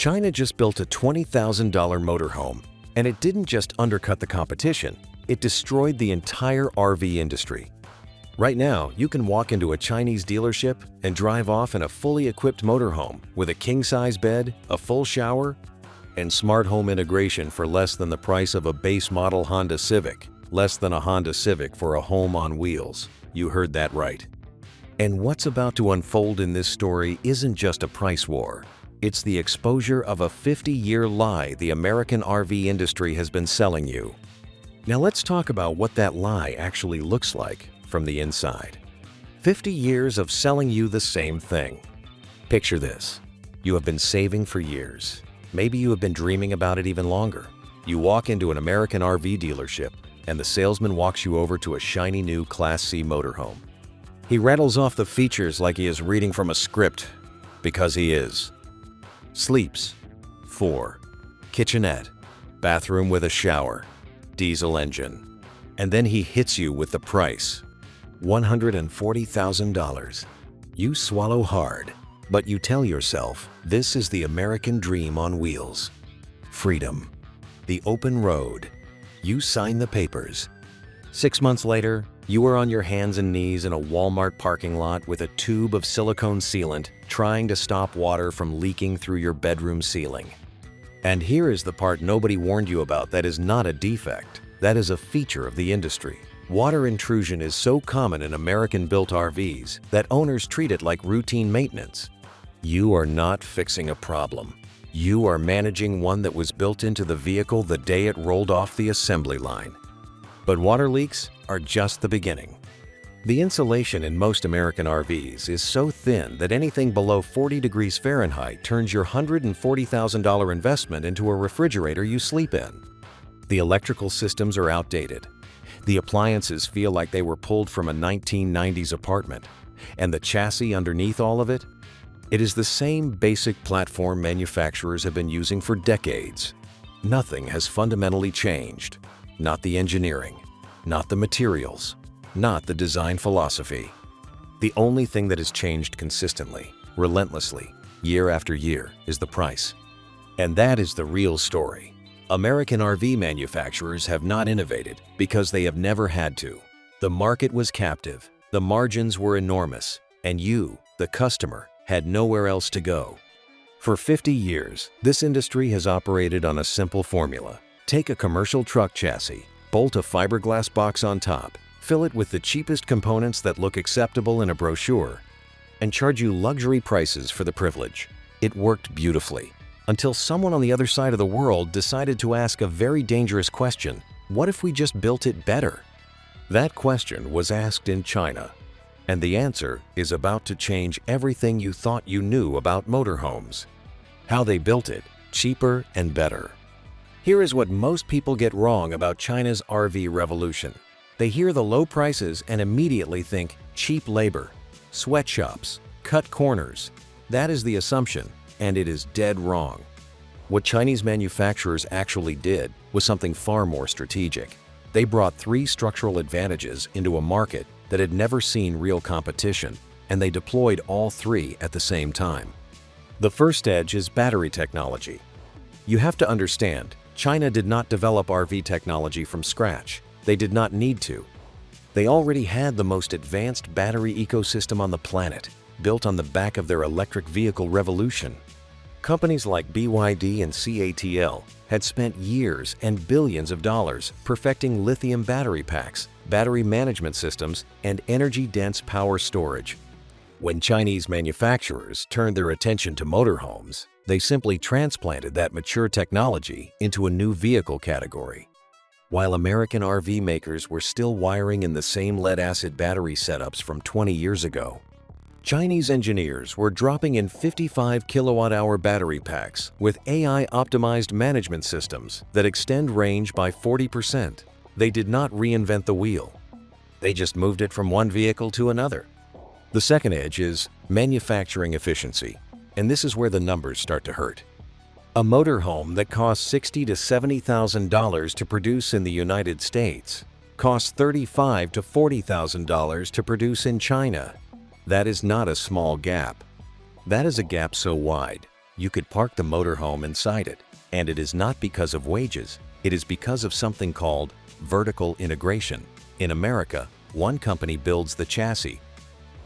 China just built a $20,000 motorhome, and it didn't just undercut the competition, it destroyed the entire RV industry. Right now, you can walk into a Chinese dealership and drive off in a fully equipped motorhome with a king-size bed, a full shower, and smart home integration for less than the price of a base model Honda Civic. Less than a Honda Civic for a home on wheels. You heard that right. And what's about to unfold in this story isn't just a price war. It's the exposure of a 50-year lie the American RV industry has been selling you. Now let's talk about what that lie actually looks like from the inside. 50 years of selling you the same thing. Picture this. You have been saving for years. Maybe you have been dreaming about it even longer. You walk into an American RV dealership, and the salesman walks you over to a shiny new Class C motorhome. He rattles off the features like he is reading from a script, because he is. Sleeps 4, kitchenette, bathroom with a shower, diesel engine. And then he hits you with the price, $140,000. You swallow hard, but you tell yourself this is the American dream on wheels. Freedom, the open road. You sign the papers. 6 months later, you are on your hands and knees in a Walmart parking lot with a tube of silicone sealant trying to stop water from leaking through your bedroom ceiling. And here is the part nobody warned you about that is not a defect. That is a feature of the industry. Water intrusion is so common in American-built RVs that owners treat it like routine maintenance. You are not fixing a problem. You are managing one that was built into the vehicle the day it rolled off the assembly line. But water leaks are just the beginning. The insulation in most American RVs is so thin that anything below 40 degrees Fahrenheit turns your $140,000 investment into a refrigerator you sleep in. The electrical systems are outdated. The appliances feel like they were pulled from a 1990s apartment. And the chassis underneath all of it? It is the same basic platform manufacturers have been using for decades. Nothing has fundamentally changed. Not the engineering, not the materials, not the design philosophy. The only thing that has changed consistently, relentlessly, year after year, is the price. And that is the real story. American RV manufacturers have not innovated because they have never had to. The market was captive, the margins were enormous, and you, the customer, had nowhere else to go. For 50 years, this industry has operated on a simple formula. Take a commercial truck chassis, bolt a fiberglass box on top, fill it with the cheapest components that look acceptable in a brochure, and charge you luxury prices for the privilege. It worked beautifully, until someone on the other side of the world decided to ask a very dangerous question: what if we just built it better? That question was asked in China, and the answer is about to change everything you thought you knew about motorhomes. How they built it, cheaper and better. Here is what most people get wrong about China's RV revolution. They hear the low prices and immediately think cheap labor, sweatshops, cut corners. That is the assumption, and it is dead wrong. What Chinese manufacturers actually did was something far more strategic. They brought 3 structural advantages into a market that had never seen real competition, and they deployed all 3 at the same time. The first edge is battery technology. You have to understand, China did not develop RV technology from scratch. They did not need to. They already had the most advanced battery ecosystem on the planet, built on the back of their electric vehicle revolution. Companies like BYD and CATL had spent years and billions of dollars perfecting lithium battery packs, battery management systems, and energy-dense power storage. When Chinese manufacturers turned their attention to motorhomes, they simply transplanted that mature technology into a new vehicle category. While American RV makers were still wiring in the same lead-acid battery setups from 20 years ago, Chinese engineers were dropping in 55 kilowatt-hour battery packs with AI-optimized management systems that extend range by 40%. They did not reinvent the wheel. They just moved it from one vehicle to another. The second edge is manufacturing efficiency, and this is where the numbers start to hurt. A motorhome that costs $60,000 to $70,000 to produce in the United States costs $35,000 to $40,000 to produce in China. That is not a small gap. That is a gap so wide, You could park the motorhome inside it, and it is not because of wages, it is because of something called vertical integration. In America, one company builds the chassis,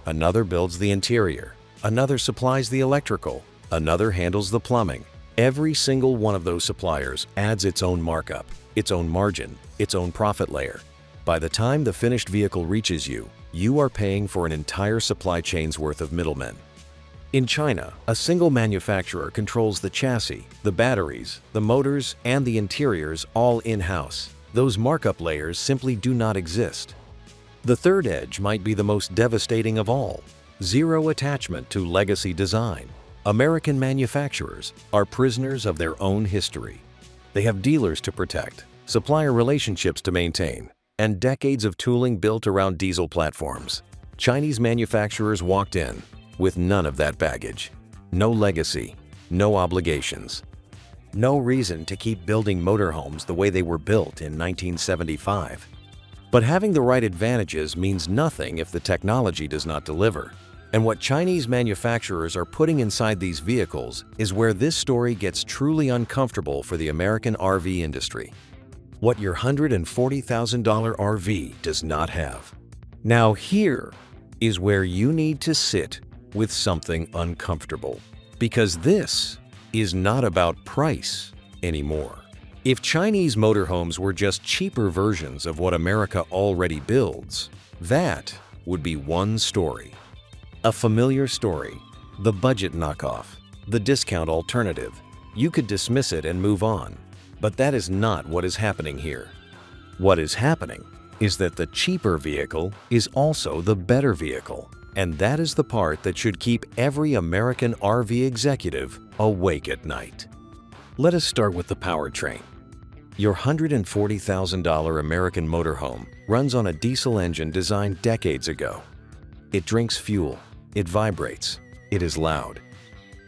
another builds the interior, another supplies the electrical, another handles the plumbing. Every single one of those suppliers adds its own markup, its own margin, its own profit layer. By the time the finished vehicle reaches you, you are paying for an entire supply chain's worth of middlemen. In China, a single manufacturer controls the chassis, the batteries, the motors, and the interiors all in-house. Those markup layers simply do not exist. The third edge might be the most devastating of all: zero attachment to legacy design. American manufacturers are prisoners of their own history. They have dealers to protect, supplier relationships to maintain, and decades of tooling built around diesel platforms. Chinese manufacturers walked in with none of that baggage. No legacy, no obligations. No reason to keep building motorhomes the way they were built in 1975. But having the right advantages means nothing if the technology does not deliver. And what Chinese manufacturers are putting inside these vehicles is where this story gets truly uncomfortable for the American RV industry. What your $140,000 RV does not have. Now here is where you need to sit with something uncomfortable, because this is not about price anymore. If Chinese motorhomes were just cheaper versions of what America already builds, that would be one story. A familiar story, the budget knockoff, the discount alternative. You could dismiss it and move on, but that is not what is happening here. What is happening is that the cheaper vehicle is also the better vehicle. And that is the part that should keep every American RV executive awake at night. Let us start with the powertrain. Your $140,000 American motorhome runs on a diesel engine designed decades ago. It drinks fuel, it vibrates, it is loud.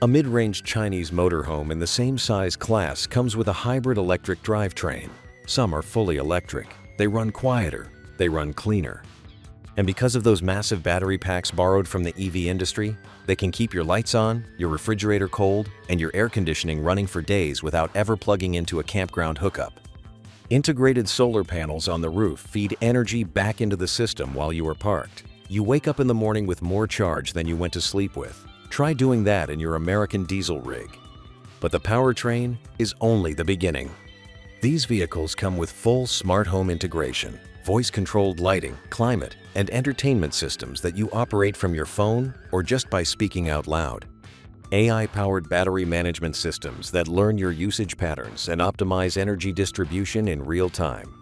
A mid-range Chinese motorhome in the same size class comes with a hybrid electric drivetrain. Some are fully electric. They run quieter, they run cleaner. And because of those massive battery packs borrowed from the EV industry, they can keep your lights on, your refrigerator cold, and your air conditioning running for days without ever plugging into a campground hookup. Integrated solar panels on the roof feed energy back into the system while you are parked. You wake up in the morning with more charge than you went to sleep with. Try doing that in your American diesel rig. But the powertrain is only the beginning. These vehicles come with full smart home integration, voice-controlled lighting, climate, and entertainment systems that you operate from your phone or just by speaking out loud. AI-powered battery management systems that learn your usage patterns and optimize energy distribution in real time.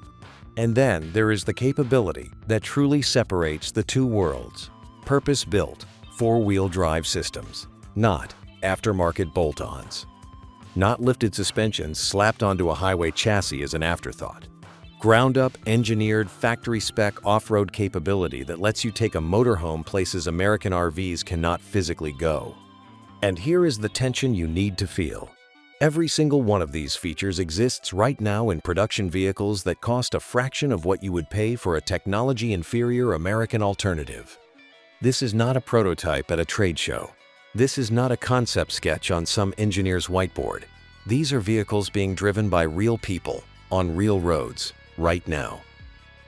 And then there is the capability that truly separates the two worlds: purpose-built, four-wheel drive systems, not aftermarket bolt-ons. Not lifted suspensions slapped onto a highway chassis as an afterthought. Ground-up, engineered, factory-spec off-road capability that lets you take a motorhome places American RVs cannot physically go. And here is the tension you need to feel. Every single one of these features exists right now in production vehicles that cost a fraction of what you would pay for a technology-inferior American alternative. This is not a prototype at a trade show. This is not a concept sketch on some engineer's whiteboard. These are vehicles being driven by real people on real roads right now.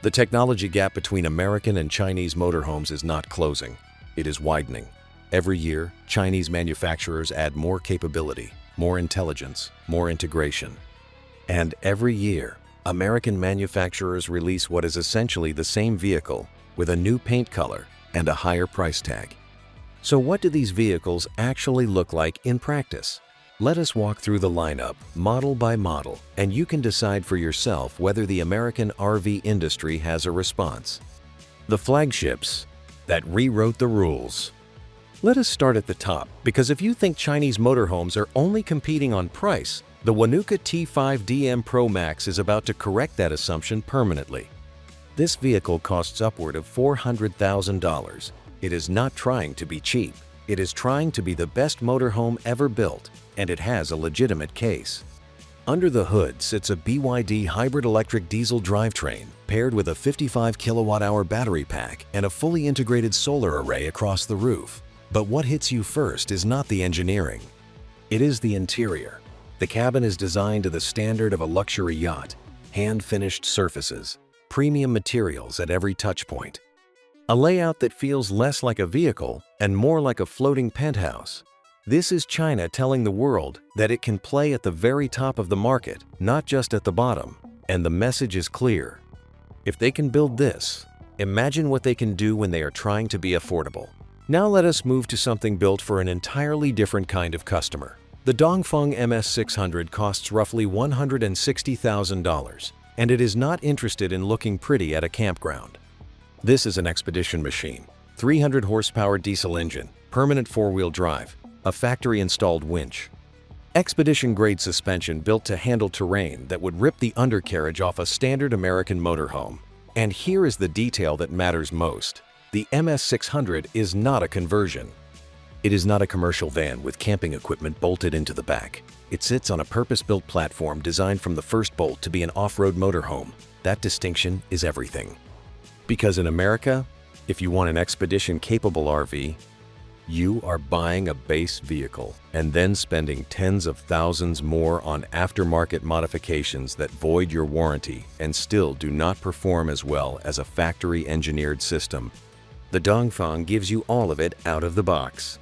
The technology gap between American and Chinese motorhomes is not closing. It is widening. Every year, Chinese manufacturers add more capability, more intelligence, more integration. And every year, American manufacturers release what is essentially the same vehicle with a new paint color and a higher price tag. So what do these vehicles actually look like in practice? Let us walk through the lineup, model by model, and you can decide for yourself whether the American RV industry has a response. The flagships that rewrote the rules. Let us start at the top, because if you think Chinese motorhomes are only competing on price, the Wanuka T5DM ProMax is about to correct that assumption permanently. This vehicle costs upward of $400,000. It is not trying to be cheap. It is trying to be the best motorhome ever built, and it has a legitimate case. Under the hood sits a BYD hybrid electric diesel drivetrain paired with a 55 kilowatt-hour battery pack and a fully integrated solar array across the roof. But what hits you first is not the engineering. It is the interior. The cabin is designed to the standard of a luxury yacht, hand-finished surfaces, premium materials at every touchpoint. A layout that feels less like a vehicle and more like a floating penthouse. This is China telling the world that it can play at the very top of the market, not just at the bottom, and the message is clear. If they can build this, imagine what they can do when they are trying to be affordable. Now let us move to something built for an entirely different kind of customer. The Dongfeng MS600 costs roughly $160,000, and it is not interested in looking pretty at a campground. This is an expedition machine, 300 horsepower diesel engine, permanent four-wheel drive, a factory-installed winch. Expedition-grade suspension built to handle terrain that would rip the undercarriage off a standard American motorhome. And here is the detail that matters most. The MS600 is not a conversion. It is not a commercial van with camping equipment bolted into the back. It sits on a purpose-built platform designed from the first bolt to be an off-road motorhome. That distinction is everything. Because in America, if you want an expedition-capable RV, you are buying a base vehicle and then spending tens of thousands more on aftermarket modifications that void your warranty and still do not perform as well as a factory-engineered system. The Dongfeng gives you all of it out of the box.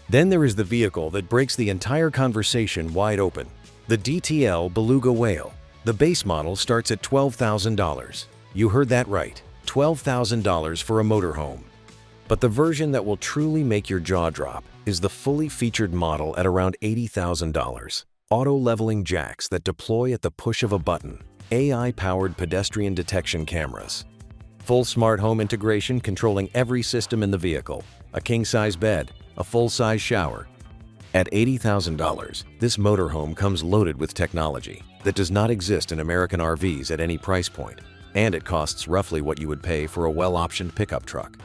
Then there is the vehicle that breaks the entire conversation wide open, the DTL Beluga Whale. The base model starts at $12,000. You heard that right, $12,000 for a motorhome. But the version that will truly make your jaw drop is the fully featured model at around $80,000. Auto-leveling jacks that deploy at the push of a button, AI-powered pedestrian detection cameras, full smart home integration controlling every system in the vehicle, a king-size bed, a full-size shower. At $80,000, this motorhome comes loaded with technology that does not exist in American RVs at any price point, and it costs roughly what you would pay for a well-optioned pickup truck.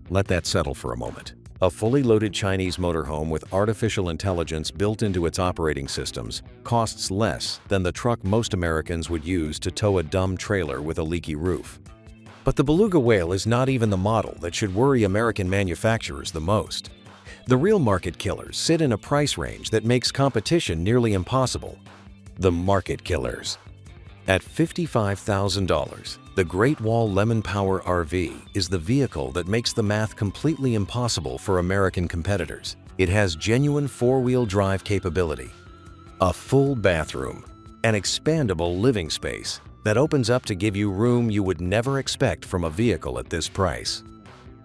Let that settle for a moment. A fully loaded Chinese motorhome with artificial intelligence built into its operating systems costs less than the truck most Americans would use to tow a dumb trailer with a leaky roof. But the Beluga Whale is not even the model that should worry American manufacturers the most. The real market killers sit in a price range that makes competition nearly impossible. The market killers. At $55,000, the Great Wall Lemon Power RV is the vehicle that makes the math completely impossible for American competitors. It has genuine four-wheel drive capability, a full bathroom, an expandable living space that opens up to give you room you would never expect from a vehicle at this price.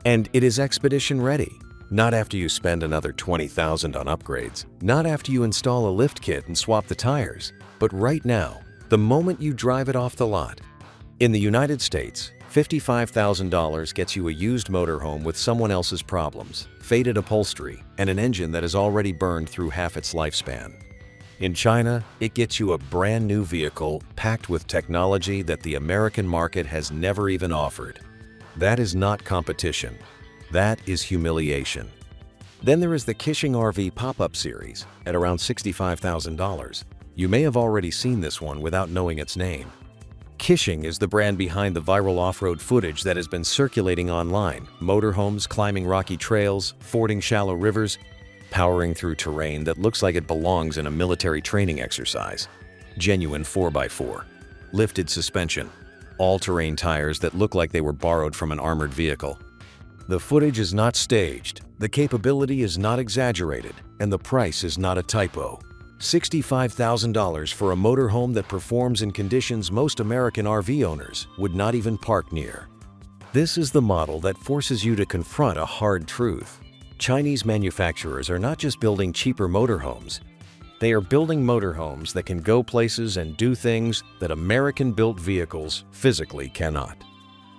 And it is expedition ready. Not after you spend another $20,000 on upgrades, not after you install a lift kit and swap the tires, but right now, the moment you drive it off the lot. In the United States, $55,000 gets you a used motorhome with someone else's problems, faded upholstery, and an engine that has already burned through half its lifespan. In China, it gets you a brand new vehicle packed with technology that the American market has never even offered. That is not competition. That is humiliation. Then there is the Kishing RV pop-up series at around $65,000. You may have already seen this one without knowing its name. Kishing is the brand behind the viral off-road footage that has been circulating online. Motorhomes climbing rocky trails, fording shallow rivers, powering through terrain that looks like it belongs in a military training exercise. Genuine 4x4. Lifted suspension. All-terrain tires that look like they were borrowed from an armored vehicle. The footage is not staged, the capability is not exaggerated, and the price is not a typo. $65,000 for a motorhome that performs in conditions most American RV owners would not even park near. This is the model that forces you to confront a hard truth. Chinese manufacturers are not just building cheaper motorhomes. They are building motorhomes that can go places and do things that American-built vehicles physically cannot.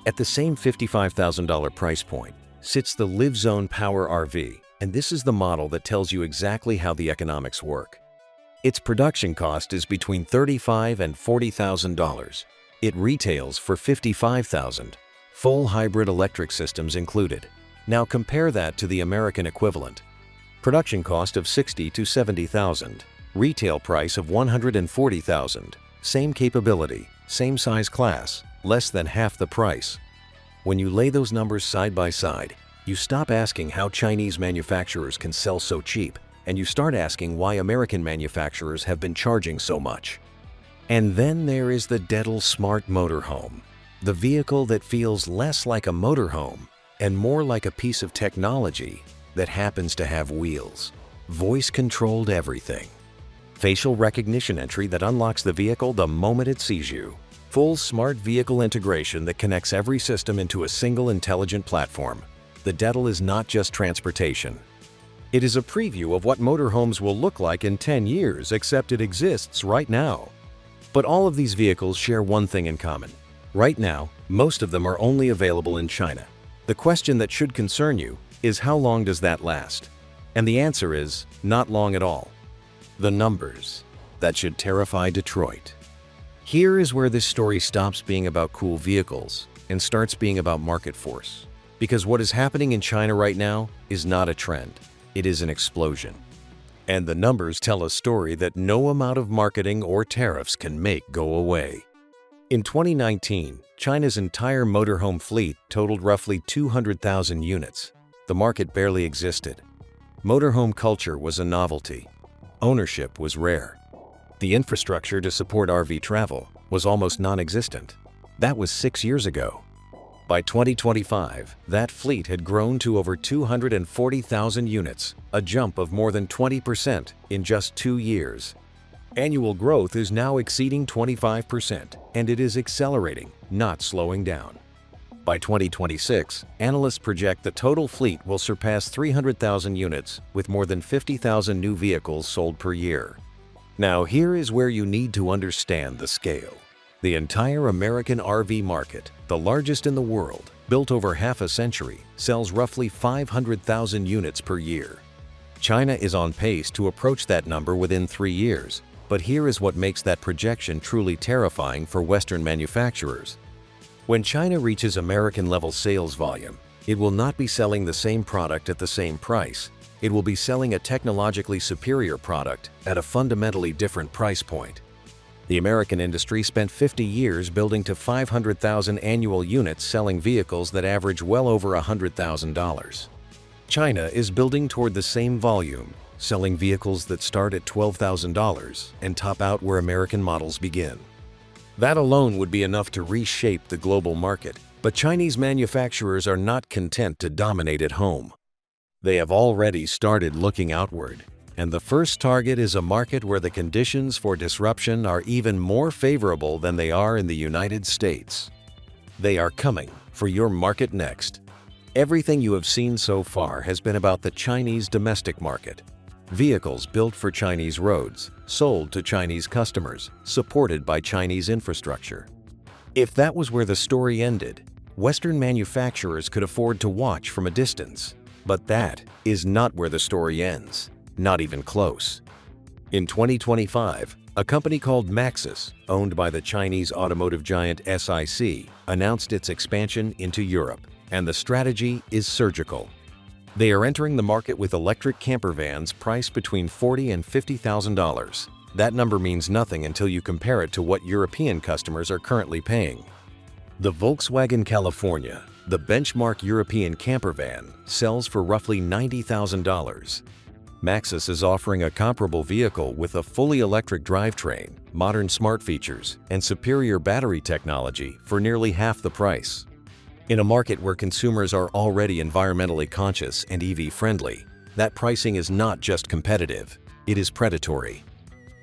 At the same $55,000 price point sits the Live Zone Power RV, and this is the model that tells you exactly how the economics work. Its production cost is between $35,000 and $40,000. It retails for $55,000, full hybrid electric systems included. Now compare that to the American equivalent. Production cost of $60,000 to $70,000, retail price of $140,000, same capability, same size class, less than half the price. When you lay those numbers side by side, you stop asking how Chinese manufacturers can sell so cheap and you start asking why American manufacturers have been charging so much. And then there is the Dental Smart Motorhome, the vehicle that feels less like a motorhome and more like a piece of technology that happens to have wheels. Voice-controlled everything. Facial recognition entry that unlocks the vehicle the moment it sees you. Full smart vehicle integration that connects every system into a single intelligent platform. The Dental is not just transportation. It is a preview of what motorhomes will look like in 10 years, except it exists right now. But all of these vehicles share one thing in common. Right now, most of them are only available in China. The question that should concern you is, how long does that last? And the answer is, not long at all. The numbers that should terrify Detroit. Here is where this story stops being about cool vehicles and starts being about market force. Because what is happening in China right now is not a trend, it is an explosion. And the numbers tell a story that no amount of marketing or tariffs can make go away. In 2019, China's entire motorhome fleet totaled roughly 200,000 units. The market barely existed. Motorhome culture was a novelty. Ownership was rare. The infrastructure to support RV travel was almost non-existent. That was 6 years ago. By 2025, that fleet had grown to over 240,000 units, a jump of more than 20% in just 2 years. Annual growth is now exceeding 25%, and it is accelerating, not slowing down. By 2026, analysts project the total fleet will surpass 300,000 units, with more than 50,000 new vehicles sold per year. Now, here is where you need to understand the scale. The entire American RV market, the largest in the world, built over half a century, sells roughly 500,000 units per year. China is on pace to approach that number within 3 years, but here is what makes that projection truly terrifying for Western manufacturers. When China reaches American-level sales volume, it will not be selling the same product at the same price. It will be selling a technologically superior product at a fundamentally different price point. The American industry spent 50 years building to 500,000 annual units, selling vehicles that average well over $100,000. China is building toward the same volume, selling vehicles that start at $12,000 and top out where American models begin. That alone would be enough to reshape the global market, but Chinese manufacturers are not content to dominate at home. They have already started looking outward, and the first target is a market where the conditions for disruption are even more favorable than they are in the United States. They are coming for your market next. Everything you have seen so far has been about the Chinese domestic market. Vehicles built for Chinese roads, sold to Chinese customers, supported by Chinese infrastructure. If that was where the story ended, Western manufacturers could afford to watch from a distance. But that is not where the story ends, not even close. In 2025, a company called Maxus, owned by the Chinese automotive giant SIC, announced its expansion into Europe, and the strategy is surgical. They are entering the market with electric camper vans priced between $40,000 and $50,000. That number means nothing until you compare it to what European customers are currently paying. The Volkswagen California, the benchmark European camper van, sells for roughly $90,000. Maxus is offering a comparable vehicle with a fully electric drivetrain, modern smart features, and superior battery technology for nearly half the price. In a market where consumers are already environmentally conscious and EV-friendly, that pricing is not just competitive, it is predatory.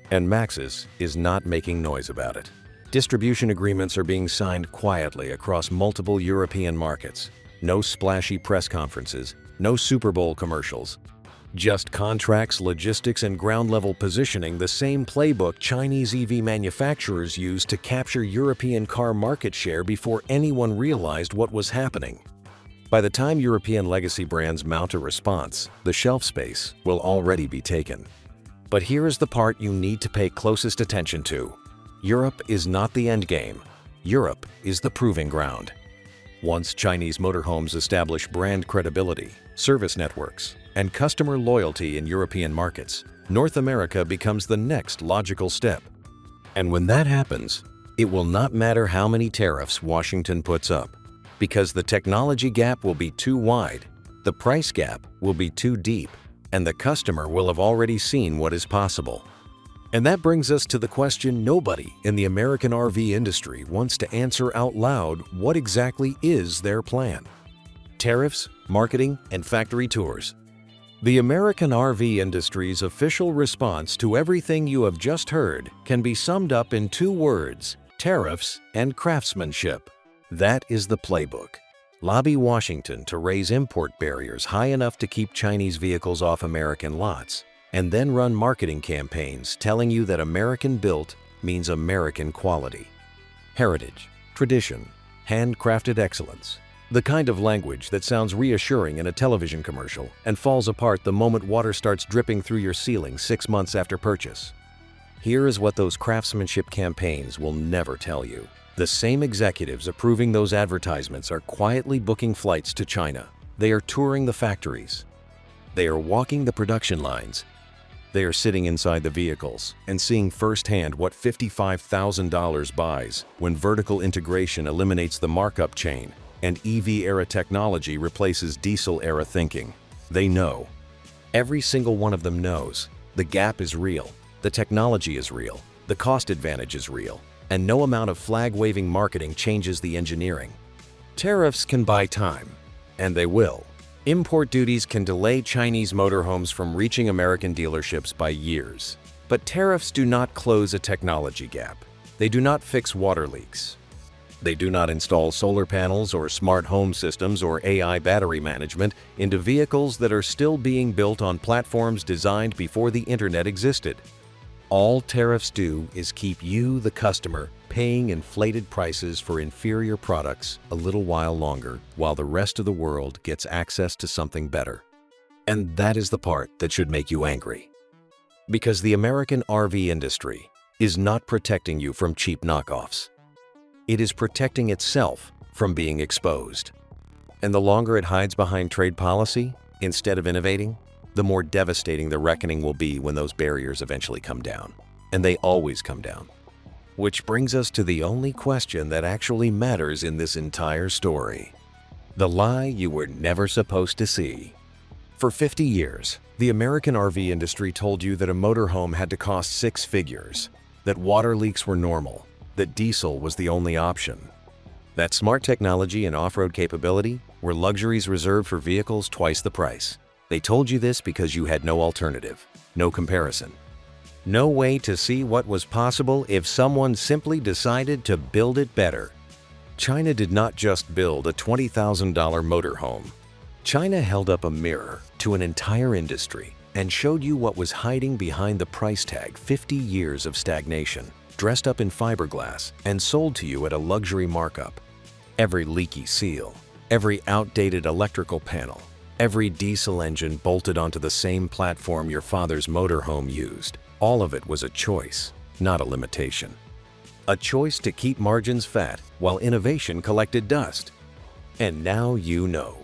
And Maxus is not making noise about it. Distribution agreements are being signed quietly across multiple European markets. No splashy press conferences, no Super Bowl commercials. Just contracts, logistics, and ground-level positioning, the same playbook Chinese EV manufacturers used to capture European car market share before anyone realized what was happening. By the time European legacy brands mount a response, the shelf space will already be taken. But here is the part you need to pay closest attention to. Europe is not the endgame. Europe is the proving ground. Once Chinese motorhomes establish brand credibility, service networks, and customer loyalty in European markets, North America becomes the next logical step. And when that happens, it will not matter how many tariffs Washington puts up, because the technology gap will be too wide, the price gap will be too deep, and the customer will have already seen what is possible. And that brings us to the question nobody in the American RV industry wants to answer out loud: what exactly is their plan? Tariffs, marketing, and factory tours. The American RV industry's official response to everything you have just heard can be summed up in two words: tariffs and craftsmanship. That is the playbook. Lobby Washington to raise import barriers high enough to keep Chinese vehicles off American lots, and then run marketing campaigns telling you that American built means American quality. Heritage, tradition, handcrafted excellence. The kind of language that sounds reassuring in a television commercial and falls apart the moment water starts dripping through your ceiling 6 months after purchase. Here is what those craftsmanship campaigns will never tell you. The same executives approving those advertisements are quietly booking flights to China. They are touring the factories. They are walking the production lines. They are sitting inside the vehicles and seeing firsthand what $55,000 buys when vertical integration eliminates the markup chain and EV-era technology replaces diesel-era thinking. They know. Every single one of them knows. The gap is real. The technology is real. The cost advantage is real. And no amount of flag-waving marketing changes the engineering. Tariffs can buy time, and they will. Import duties can delay Chinese motorhomes from reaching American dealerships by years. But tariffs do not close a technology gap. They do not fix water leaks. They do not install solar panels or smart home systems or AI battery management into vehicles that are still being built on platforms designed before the internet existed. All tariffs do is keep you, the customer, paying inflated prices for inferior products a little while longer, while the rest of the world gets access to something better. And that is the part that should make you angry. Because the American RV industry is not protecting you from cheap knockoffs. It is protecting itself from being exposed. And the longer it hides behind trade policy, instead of innovating, the more devastating the reckoning will be when those barriers eventually come down. And they always come down. Which brings us to the only question that actually matters in this entire story. The lie you were never supposed to see. For 50 years, the American RV industry told you that a motorhome had to cost 6 figures, that water leaks were normal, that diesel was the only option, that smart technology and off-road capability were luxuries reserved for vehicles twice the price. They told you this because you had no alternative, no comparison, no way to see what was possible if someone simply decided to build it better. China did not just build a $20,000 motorhome. China held up a mirror to an entire industry and showed you what was hiding behind the price tag: 50 years of stagnation, dressed up in fiberglass and sold to you at a luxury markup. Every leaky seal, every outdated electrical panel, every diesel engine bolted onto the same platform your father's motorhome used, all of it was a choice, not a limitation. A choice to keep margins fat while innovation collected dust. And now you know.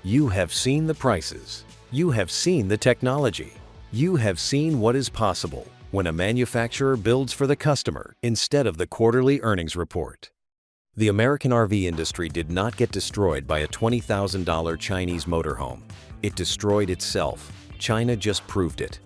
You have seen the prices. You have seen the technology. You have seen what is possible when a manufacturer builds for the customer instead of the quarterly earnings report. The American RV industry did not get destroyed by a $20,000 Chinese motorhome. It destroyed itself. China just proved it.